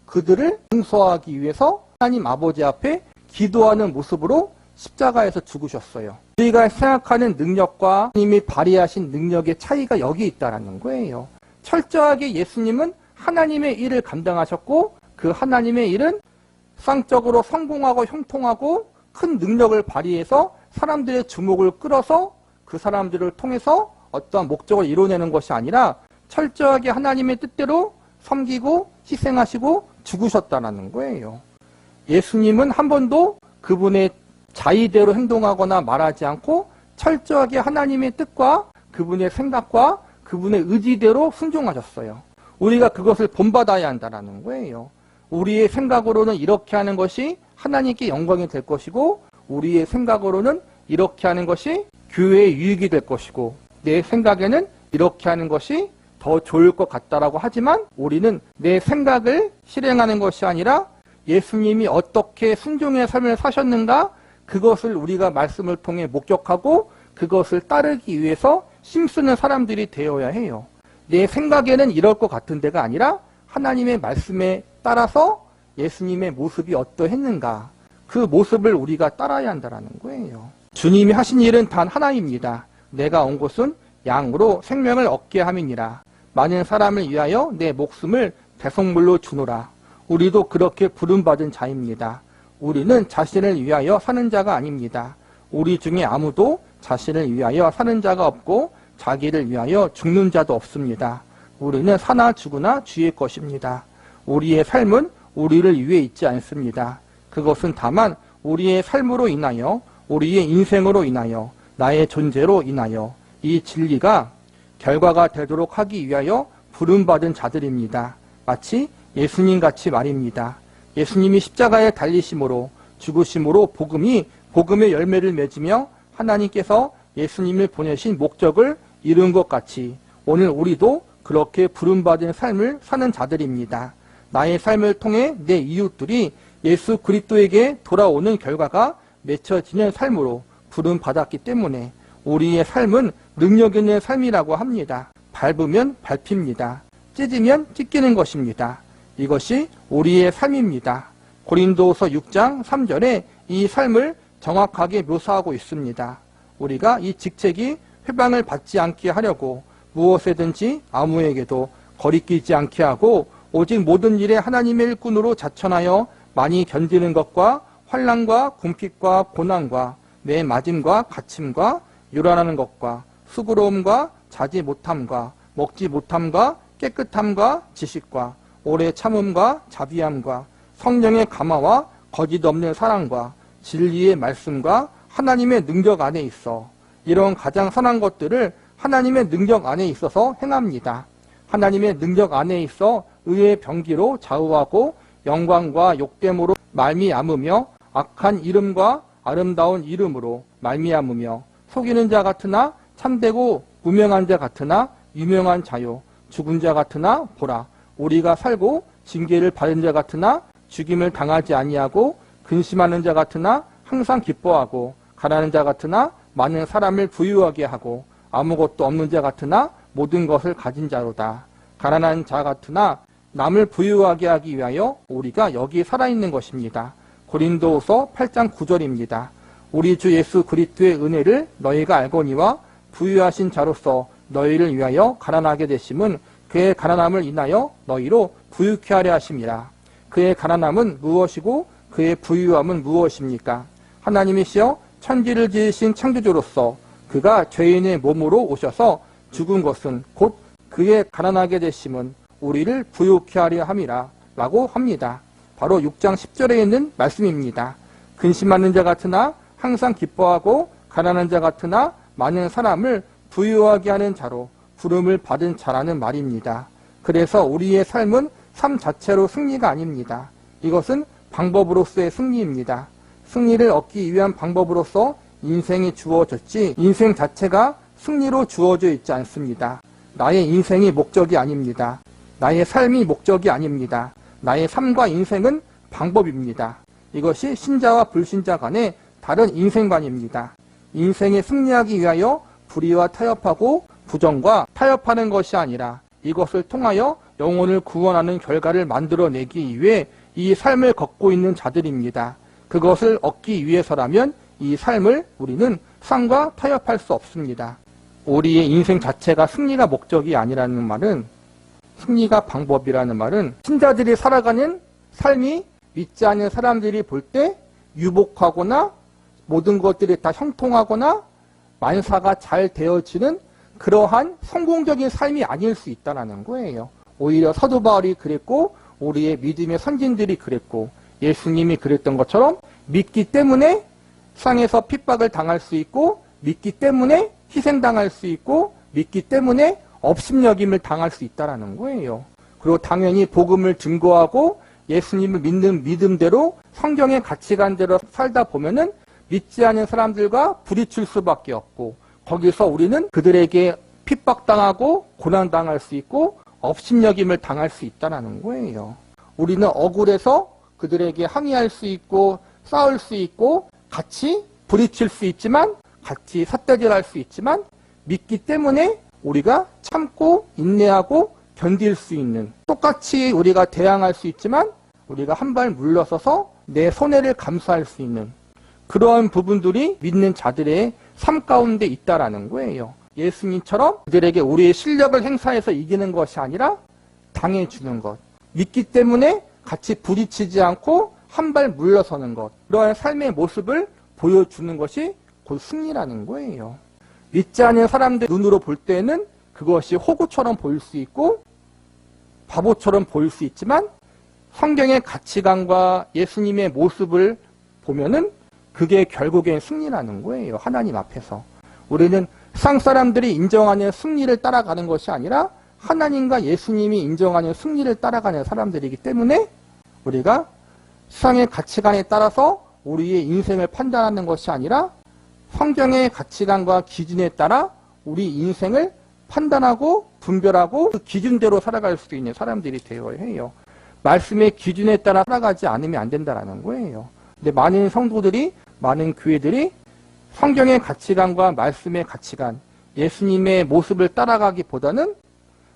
그들을 용서하기 위해서 하나님 아버지 앞에 기도하는 모습으로 십자가에서 죽으셨어요. 우리가 생각하는 능력과 하나님이 발휘하신 능력의 차이가 여기 있다는 거예요. 철저하게 예수님은 하나님의 일을 감당하셨고 그 하나님의 일은 쌍적으로 성공하고 형통하고 큰 능력을 발휘해서 사람들의 주목을 끌어서 그 사람들을 통해서 어떠한 목적을 이뤄내는 것이 아니라 철저하게 하나님의 뜻대로 섬기고 희생하시고 죽으셨다는 거예요. 예수님은 한 번도 그분의 자의대로 행동하거나 말하지 않고 철저하게 하나님의 뜻과 그분의 생각과 그분의 의지대로 순종하셨어요. 우리가 그것을 본받아야 한다는 거예요. 우리의 생각으로는 이렇게 하는 것이 하나님께 영광이 될 것이고 우리의 생각으로는 이렇게 하는 것이 교회에 유익이 될 것이고 내 생각에는 이렇게 하는 것이 더 좋을 것 같다라고 하지만 우리는 내 생각을 실행하는 것이 아니라 예수님이 어떻게 순종의 삶을 사셨는가 그것을 우리가 말씀을 통해 목격하고 그것을 따르기 위해서 힘쓰는 사람들이 되어야 해요. 내 생각에는 이럴 것 같은 데가 아니라 하나님의 말씀에 따라서 예수님의 모습이 어떠했는가 그 모습을 우리가 따라야 한다는 거예요. 주님이 하신 일은 단 하나입니다. 내가 온 곳은 양으로 생명을 얻게 함이니라. 많은 사람을 위하여 내 목숨을 대속물로 주노라. 우리도 그렇게 부름받은 자입니다. 우리는 자신을 위하여 사는 자가 아닙니다. 우리 중에 아무도 자신을 위하여 사는 자가 없고 자기를 위하여 죽는 자도 없습니다. 우리는 사나 죽으나 주의 것입니다. 우리의 삶은 우리를 위해 있지 않습니다. 그것은 다만 우리의 삶으로 인하여 우리의 인생으로 인하여 나의 존재로 인하여 이 진리가 결과가 되도록 하기 위하여 부름받은 자들입니다. 마치 예수님같이 말입니다. 예수님이 십자가에 달리심으로 죽으심으로 복음의 열매를 맺으며 하나님께서 예수님을 보내신 목적을 이룬 것 같이 오늘 우리도 그렇게 부름받은 삶을 사는 자들입니다. 나의 삶을 통해 내 이웃들이 예수 그리스도에게 돌아오는 결과가 맺혀지는 삶으로 부름받았기 때문에 우리의 삶은 능력 있는 삶이라고 합니다. 밟으면 밟힙니다. 찢으면 찢기는 것입니다. 이것이 우리의 삶입니다. 고린도후서 6장 3절에 이 삶을 정확하게 묘사하고 있습니다. 우리가 이 직책이 회방을 받지 않게 하려고 무엇에든지 아무에게도 거리끼지 않게 하고 오직 모든 일에 하나님의 일꾼으로 자천하여 많이 견디는 것과 환난과 궁핍과 고난과 매 맞음과 갇힘과 요란하는 것과 수고로움과 자지 못함과 먹지 못함과 깨끗함과 지식과 오래 참음과 자비함과 성령의 감화와 거짓 없는 사랑과 진리의 말씀과 하나님의 능력 안에 있어 이런 가장 선한 것들을 하나님의 능력 안에 있어서 행합니다. 하나님의 능력 안에 있어 의의 병기로 좌우하고 영광과 욕됨으로 말미암으며 악한 이름과 아름다운 이름으로 말미암으며 속이는 자 같으나 참되고 무명한 자 같으나 유명한 자요 죽은 자 같으나 보라 우리가 살고 징계를 받은 자 같으나 죽임을 당하지 아니하고 근심하는 자 같으나 항상 기뻐하고 가난한 자 같으나 많은 사람을 부유하게 하고 아무것도 없는 자 같으나 모든 것을 가진 자로다. 가난한 자 같으나 남을 부유하게 하기 위하여 우리가 여기 살아있는 것입니다. 고린도후서 8장 9절입니다. 우리 주 예수 그리스도의 은혜를 너희가 알거니와 부유하신 자로서 너희를 위하여 가난하게 되심은 그의 가난함을 인하여 너희로 부유케 하려 하심이라. 그의 가난함은 무엇이고 그의 부유함은 무엇입니까? 하나님이시여 천지를 지으신 창조주로서 그가 죄인의 몸으로 오셔서 죽은 것은 곧 그의 가난하게 되심은 우리를 부유케 하려 함이라 라고 합니다. 바로 6장 10절에 있는 말씀입니다. 근심하는 자 같으나 항상 기뻐하고 가난한 자 같으나 많은 사람을 부유하게 하는 자로 부름을 받은 자라는 말입니다. 그래서 우리의 삶은 삶 자체로 승리가 아닙니다. 이것은 방법으로서의 승리입니다. 승리를 얻기 위한 방법으로서 인생이 주어졌지 인생 자체가 승리로 주어져 있지 않습니다. 나의 인생이 목적이 아닙니다. 나의 삶이 목적이 아닙니다. 나의 삶과 인생은 방법입니다. 이것이 신자와 불신자 간의 다른 인생관입니다. 인생에 승리하기 위하여 불의와 타협하고 부정과 타협하는 것이 아니라 이것을 통하여 영혼을 구원하는 결과를 만들어내기 위해 이 삶을 걷고 있는 자들입니다. 그것을 얻기 위해서라면 이 삶을 우리는 상과 타협할 수 없습니다. 우리의 인생 자체가 승리가 목적이 아니라는 말은, 승리가 방법이라는 말은 신자들이 살아가는 삶이 믿지 않는 사람들이 볼 때 유복하거나 모든 것들이 다 형통하거나 만사가 잘 되어지는 그러한 성공적인 삶이 아닐 수 있다는 거예요. 오히려 사도 바울이 그랬고 우리의 믿음의 선진들이 그랬고 예수님이 그랬던 것처럼 믿기 때문에 세상에서 핍박을 당할 수 있고 믿기 때문에 희생당할 수 있고 믿기 때문에 업신여김을 당할 수 있다는 거예요. 그리고 당연히 복음을 증거하고 예수님을 믿는 믿음대로 성경의 가치관대로 살다 보면은 믿지 않는 사람들과 부딪힐 수밖에 없고 거기서 우리는 그들에게 핍박당하고 고난당할 수 있고 업신여김을 당할 수 있다는 거예요. 우리는 억울해서 그들에게 항의할 수 있고 싸울 수 있고 같이 부딪힐 수 있지만 같이 삿대질할 수 있지만 믿기 때문에 우리가 참고 인내하고 견딜 수 있는, 똑같이 우리가 대항할 수 있지만 우리가 한 발 물러서서 내 손해를 감수할 수 있는 그러한 부분들이 믿는 자들의 삶 가운데 있다라는 거예요. 예수님처럼 그들에게 우리의 실력을 행사해서 이기는 것이 아니라 당해주는 것, 믿기 때문에 같이 부딪히지 않고 한 발 물러서는 것, 그러한 삶의 모습을 보여주는 것이 곧 승리라는 거예요. 믿지 않는 사람들 눈으로 볼 때는 그것이 호구처럼 보일 수 있고 바보처럼 보일 수 있지만 성경의 가치관과 예수님의 모습을 보면은 그게 결국엔 승리라는 거예요. 하나님 앞에서. 우리는 세상 사람들이 인정하는 승리를 따라가는 것이 아니라 하나님과 예수님이 인정하는 승리를 따라가는 사람들이기 때문에 우리가 세상의 가치관에 따라서 우리의 인생을 판단하는 것이 아니라 성경의 가치관과 기준에 따라 우리 인생을 판단하고 분별하고 그 기준대로 살아갈 수 있는 사람들이 되어야 해요. 말씀의 기준에 따라 살아가지 않으면 안 된다는 거예요. 근데 많은 성도들이, 많은 교회들이 성경의 가치관과 말씀의 가치관, 예수님의 모습을 따라가기보다는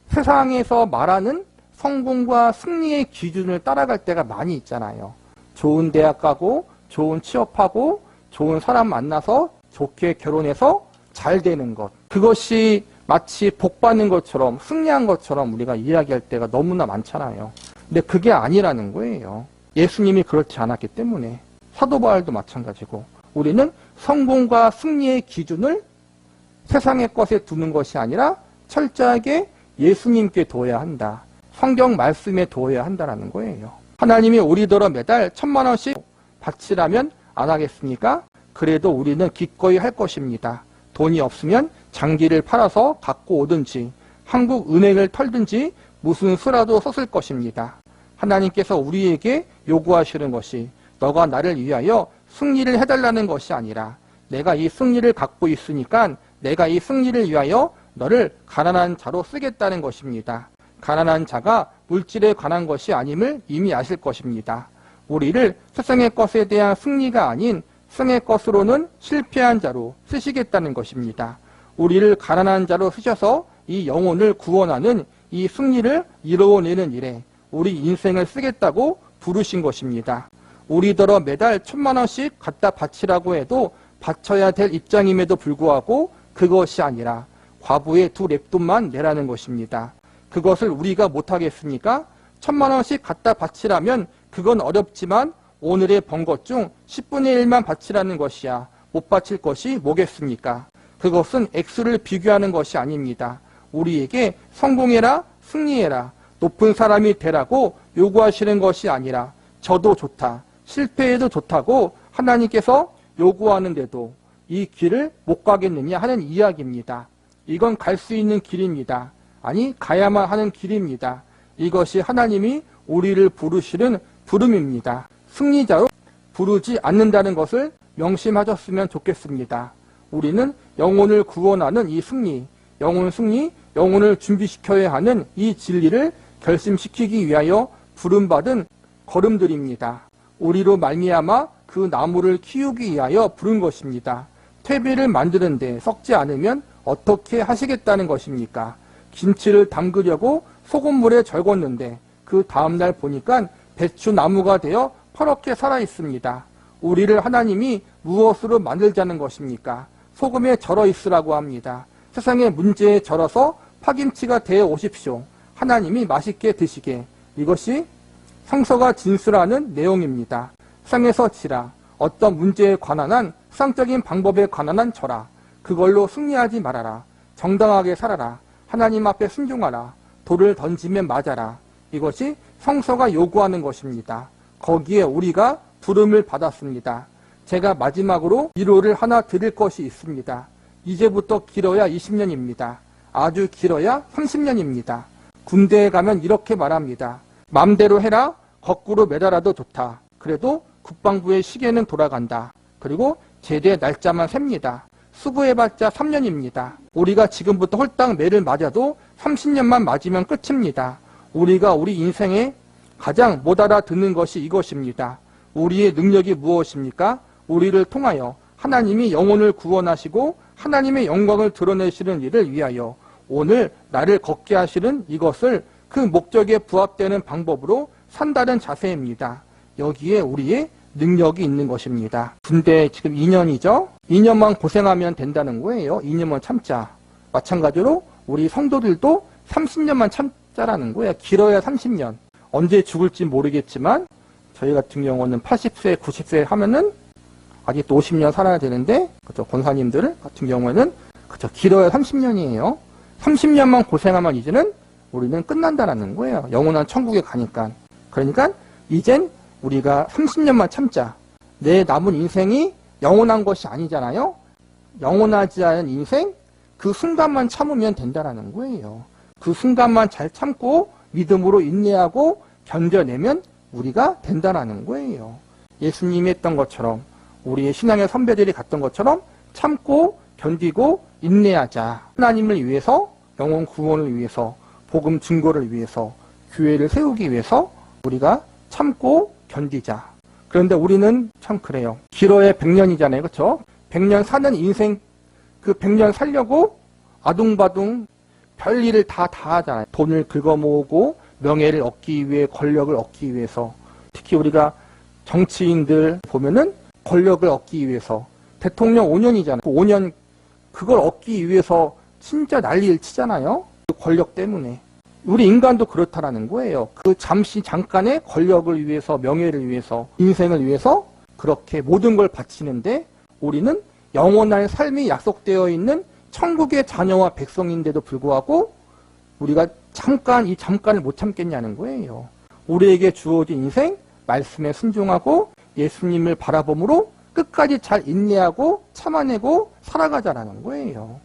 세상에서 말하는 성공과 승리의 기준을 따라갈 때가 많이 있잖아요. 좋은 대학 가고 좋은 취업하고 좋은 사람 만나서 좋게 결혼해서 잘 되는 것, 그것이 마치 복 받는 것처럼 승리한 것처럼 우리가 이야기할 때가 너무나 많잖아요. 근데 그게 아니라는 거예요. 예수님이 그렇지 않았기 때문에. 사도 바울도 마찬가지고 우리는 성공과 승리의 기준을 세상의 것에 두는 것이 아니라 철저하게 예수님께 둬야 한다. 성경 말씀에 둬야 한다는 거예요. 하나님이 우리더러 매달 1,000만 원씩 바치라면 안 하겠습니까? 그래도 우리는 기꺼이 할 것입니다. 돈이 없으면 장기를 팔아서 갖고 오든지 한국 은행을 털든지 무슨 수라도 썼을 것입니다. 하나님께서 우리에게 요구하시는 것이 너가 나를 위하여 승리를 해달라는 것이 아니라 내가 이 승리를 갖고 있으니까 내가 이 승리를 위하여 너를 가난한 자로 쓰겠다는 것입니다. 가난한 자가 물질에 관한 것이 아님을 이미 아실 것입니다. 우리를 세상의 것에 대한 승리가 아닌 세상의 것으로는 실패한 자로 쓰시겠다는 것입니다. 우리를 가난한 자로 쓰셔서 이 영혼을 구원하는 이 승리를 이루어내는 일에 우리 인생을 쓰겠다고 부르신 것입니다. 우리더러 매달 1,000만 원씩 갖다 바치라고 해도 바쳐야 될 입장임에도 불구하고 그것이 아니라 과부의 2랩돈만 내라는 것입니다. 그것을 우리가 못하겠습니까? 1,000만 원씩 갖다 바치라면 그건 어렵지만 오늘의 번 것 중 10분의 1만 바치라는 것이야. 못 바칠 것이 뭐겠습니까? 그것은 액수를 비교하는 것이 아닙니다. 우리에게 성공해라, 승리해라, 높은 사람이 되라고 요구하시는 것이 아니라 저도 좋다, 실패해도 좋다고 하나님께서 요구하는데도 이 길을 못 가겠느냐 하는 이야기입니다. 이건 갈 수 있는 길입니다. 아니, 가야만 하는 길입니다. 이것이 하나님이 우리를 부르시는 부름입니다. 승리자로 부르지 않는다는 것을 명심하셨으면 좋겠습니다. 우리는 영혼을 구원하는 이 승리, 영혼을 준비시켜야 하는 이 진리를 결심시키기 위하여 부름받은 걸음들입니다. 우리로 말미암아 그 나무를 키우기 위하여 부른 것입니다. 퇴비를 만드는데 썩지 않으면 어떻게 하시겠다는 것입니까? 김치를 담그려고 소금물에 절궜는데 그 다음날 보니까 배추나무가 되어 퍼렇게 살아있습니다. 우리를 하나님이 무엇으로 만들자는 것입니까? 소금에 절어 있으라고 합니다. 세상의 문제에 절어서 파김치가 되어 오십시오. 하나님이 맛있게 드시게. 이것이 성서가 진술하는 내용입니다. 세상에서 지라. 어떤 문제에 관한 한 세상적인 방법에 관한 한 절하. 그걸로 승리하지 말아라. 정당하게 살아라. 하나님 앞에 순종하라. 돌을 던지면 맞아라. 이것이 성서가 요구하는 것입니다. 거기에 우리가 부름을 받았습니다. 제가 마지막으로 위로를 하나 드릴 것이 있습니다. 이제부터 길어야 20년입니다. 아주 길어야 30년입니다. 군대에 가면 이렇게 말합니다. 맘대로 해라. 거꾸로 매달아도 좋다. 그래도 국방부의 시계는 돌아간다. 그리고 제대 날짜만 셉니다. 수부해봤자 3년입니다. 우리가 지금부터 홀딱 매를 맞아도 30년만 맞으면 끝입니다. 우리가 우리 인생에 가장 못 알아듣는 것이 이것입니다. 우리의 능력이 무엇입니까? 우리를 통하여 하나님이 영혼을 구원하시고 하나님의 영광을 드러내시는 일을 위하여 오늘 나를 걷게 하시는 이것을 그 목적에 부합되는 방법으로 산다는 자세입니다. 여기에 우리의 능력이 있는 것입니다. 군대 지금 2년이죠? 2년만 고생하면 된다는 거예요. 2년만 참자. 마찬가지로 우리 성도들도 30년만 참자라는 거예요. 길어야 30년. 언제 죽을지 모르겠지만 저희 같은 경우는 80세, 90세 하면은 아직도 50년 살아야 되는데, 그죠? 권사님들 같은 경우에는, 그죠? 길어야 30년이에요. 30년만 고생하면 이제는 우리는 끝난다라는 거예요. 영원한 천국에 가니까. 그러니까, 이젠 우리가 30년만 참자. 내 남은 인생이 영원한 것이 아니잖아요? 영원하지 않은 인생, 그 순간만 참으면 된다라는 거예요. 그 순간만 잘 참고 믿음으로 인내하고 견뎌내면 우리가 된다라는 거예요. 예수님이 했던 것처럼, 우리의 신앙의 선배들이 갔던 것처럼 참고 견디고 인내하자. 하나님을 위해서, 영혼 구원을 위해서, 복음 증거를 위해서, 교회를 세우기 위해서 우리가 참고 견디자. 그런데 우리는 참 그래요. 길어야 100년이잖아요. 그렇죠? 100년 사는 인생, 그 100년 살려고 아둥바둥 별일을 다 하잖아요. 돈을 긁어모으고 명예를 얻기 위해, 권력을 얻기 위해서. 특히 우리가 정치인들 보면은 권력을 얻기 위해서, 대통령 5년이잖아요. 그 5년 그걸 얻기 위해서 진짜 난리를 치잖아요. 그 권력 때문에. 우리 인간도 그렇다라는 거예요. 그 잠깐의 권력을 위해서, 명예를 위해서, 인생을 위해서 그렇게 모든 걸 바치는데 우리는 영원한 삶이 약속되어 있는 천국의 자녀와 백성인데도 불구하고 우리가 이 잠깐을 못 참겠냐는 거예요. 우리에게 주어진 인생, 말씀에 순종하고 예수님을 바라봄으로 끝까지 잘 인내하고 참아내고 살아가자라는 거예요.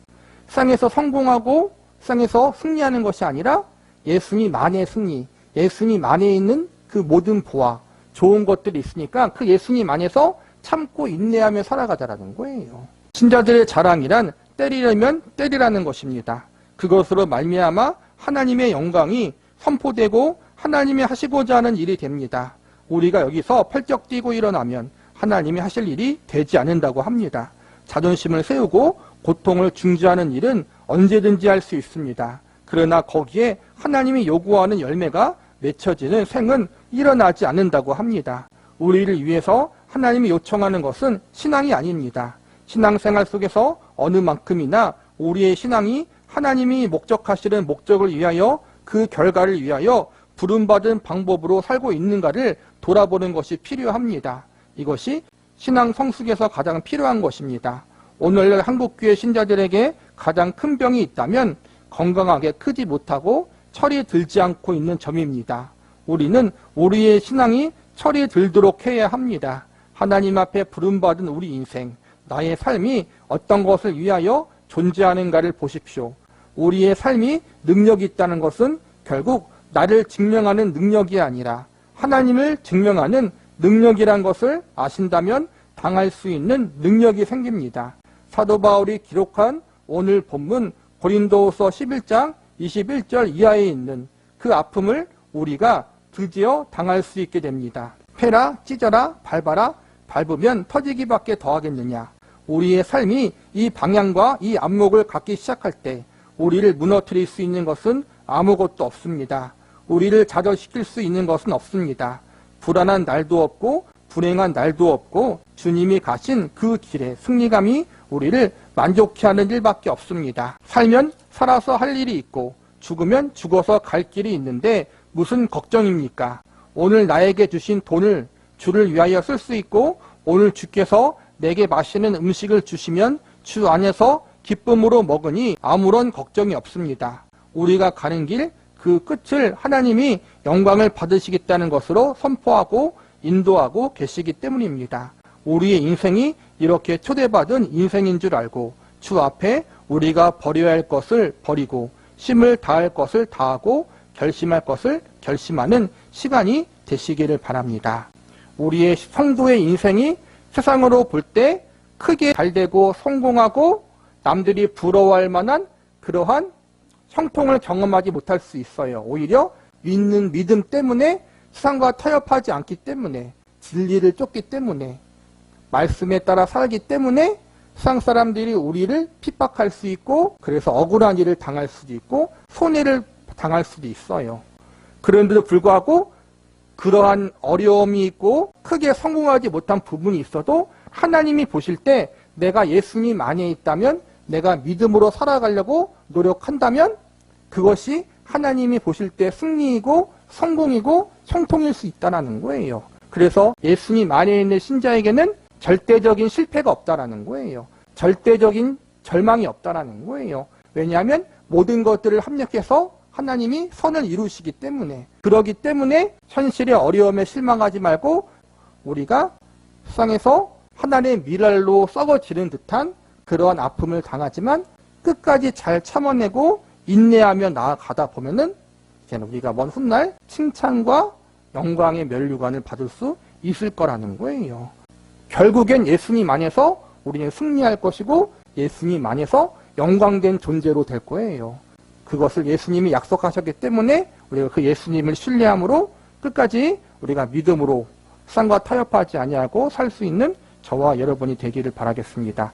세상에서 성공하고 세상에서 승리하는 것이 아니라 예수님 안에 승리, 예수님 안에 있는 그 모든 보화, 좋은 것들이 있으니까 그 예수님 안에서 참고 인내하며 살아가자라는 거예요. 신자들의 자랑이란 때리려면 때리라는 것입니다. 그것으로 말미암아 하나님의 영광이 선포되고 하나님이 하시고자 하는 일이 됩니다. 우리가 여기서 펄쩍 뛰고 일어나면 하나님이 하실 일이 되지 않는다고 합니다. 자존심을 세우고 고통을 중지하는 일은 언제든지 할 수 있습니다. 그러나 거기에 하나님이 요구하는 열매가 맺혀지는 생은 일어나지 않는다고 합니다. 우리를 위해서 하나님이 요청하는 것은 신앙이 아닙니다. 신앙생활 속에서 어느 만큼이나 우리의 신앙이 하나님이 목적하시는 목적을 위하여 그 결과를 위하여 부름받은 방법으로 살고 있는가를 돌아보는 것이 필요합니다. 이것이 신앙 성숙에서 가장 필요한 것입니다. 오늘날 한국교회 신자들에게 가장 큰 병이 있다면 건강하게 크지 못하고 철이 들지 않고 있는 점입니다. 우리는 우리의 신앙이 철이 들도록 해야 합니다. 하나님 앞에 부름받은 우리 인생, 나의 삶이 어떤 것을 위하여 존재하는가를 보십시오. 우리의 삶이 능력이 있다는 것은 결국 나를 증명하는 능력이 아니라 하나님을 증명하는 능력이란 것을 아신다면 당할 수 있는 능력이 생깁니다. 사도 바울이 기록한 오늘 본문 고린도후서 11장 21절 이하에 있는 그 아픔을 우리가 드디어 당할 수 있게 됩니다. 패라, 찢어라, 밟아라, 밟으면 터지기밖에 더하겠느냐. 우리의 삶이 이 방향과 이 안목을 갖기 시작할 때 우리를 무너뜨릴 수 있는 것은 아무것도 없습니다. 우리를 좌절시킬 수 있는 것은 없습니다. 불안한 날도 없고 불행한 날도 없고 주님이 가신 그 길에 승리감이 우리를 만족해 하는 일밖에 없습니다. 살면 살아서 할 일이 있고 죽으면 죽어서 갈 길이 있는데 무슨 걱정입니까? 오늘 나에게 주신 돈을 주를 위하여 쓸 수 있고 오늘 주께서 내게 마시는 음식을 주시면 주 안에서 기쁨으로 먹으니 아무런 걱정이 없습니다. 우리가 가는 길 그 끝을 하나님이 영광을 받으시겠다는 것으로 선포하고 인도하고 계시기 때문입니다. 우리의 인생이 이렇게 초대받은 인생인 줄 알고 주 앞에 우리가 버려야 할 것을 버리고 힘을 다할 것을 다하고 결심할 것을 결심하는 시간이 되시기를 바랍니다. 우리의 성도의 인생이 세상으로 볼 때 크게 잘되고 성공하고 남들이 부러워할 만한 그러한 형통을 경험하지 못할 수 있어요. 오히려 믿는 믿음 때문에 세상과 타협하지 않기 때문에 진리를 쫓기 때문에 말씀에 따라 살기 때문에 세상 사람들이 우리를 핍박할 수 있고 그래서 억울한 일을 당할 수도 있고 손해를 당할 수도 있어요. 그런데도 불구하고 그러한 어려움이 있고 크게 성공하지 못한 부분이 있어도 하나님이 보실 때 내가 예수님 안에 있다면 내가 믿음으로 살아가려고 노력한다면 그것이 하나님이 보실 때 승리이고 성공이고 형통일 수 있다는 거예요. 그래서 예수님 안에 있는 신자에게는 절대적인 실패가 없다라는 거예요. 절대적인 절망이 없다라는 거예요. 왜냐하면 모든 것들을 합력해서 하나님이 선을 이루시기 때문에 그러기 때문에 현실의 어려움에 실망하지 말고 우리가 세상에서 하나님의 미랄로 썩어지는 듯한 그러한 아픔을 당하지만 끝까지 잘 참아내고 인내하며 나아가다 보면은 이제는 우리가 먼 훗날 칭찬과 영광의 면류관을 받을 수 있을 거라는 거예요. 결국엔 예수님 안에서 우리는 승리할 것이고 예수님 안에서 영광된 존재로 될 거예요. 그것을 예수님이 약속하셨기 때문에 우리가 그 예수님을 신뢰함으로 끝까지 우리가 믿음으로 세상과 타협하지 아니하고 살 수 있는 저와 여러분이 되기를 바라겠습니다.